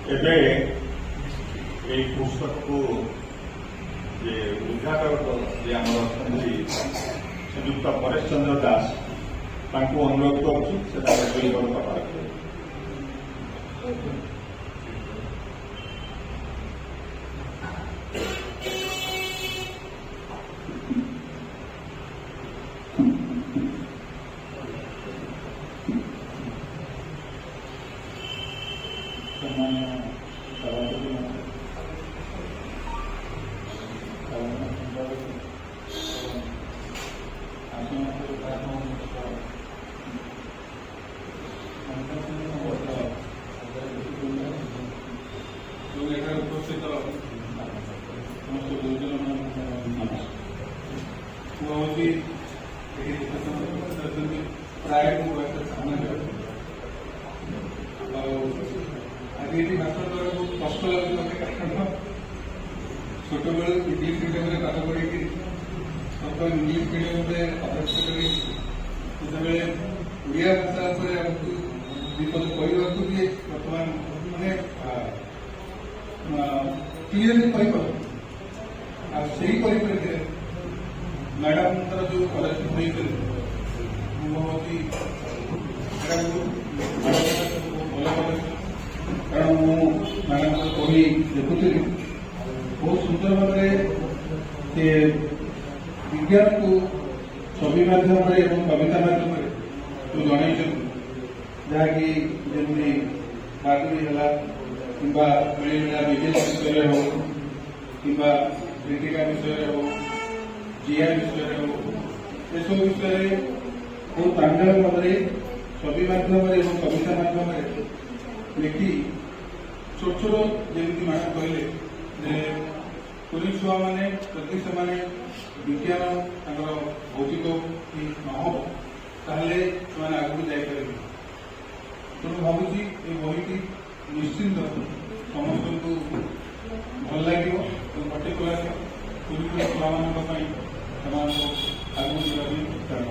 ଏବେ এই ପୁସ୍ତକକୁ ଯେ ଉଦ୍ଘାଟକ ଯେ ଆମର ଅଛନ୍ତି ଶ୍ରୀଯୁକ୍ତ ପରେଶ ଚନ୍ଦ୍ର ଦାସ ତାଙ୍କୁ ଅନୁରୋଧ କରୁଛି ସେଟା ଦୁଇ ବର୍ଷ ପାର छोट बेलू इंग्लीश मीडियम पाठ पढ़ी इंग्लीश मीडियम अभ्यास करी ओडिया भाषा विपद कहवाक भी बर्तमान मानने क्लीयरली कही परिप्रेक्षी मैडम जो कलेज होती कारण मैडम बही देखुली बहुत सुंदर भाव विज्ञान को छवि मध्यम कविता मध्यम जो जन जहाँकि जमी बागुड़ी है कि मिलमिला बिजनेस विषय हो कि क्रिटिका विषय हो जीआई विषय हो यह विषय बहुत प्रांजल भाव छवि मध्यम कविता मध्यम लिखि छोट छोट जमी मैडम कहले पुलिस छुआ मैंने जदि से विज्ञान भौतिक कि नहब ताहले आगू जापर तेणु भावुची ये बहीटी निश्चिंत समस्त को भल लगे पर्टिकुलर पुलिस छुआ मान आगू जावाई कारण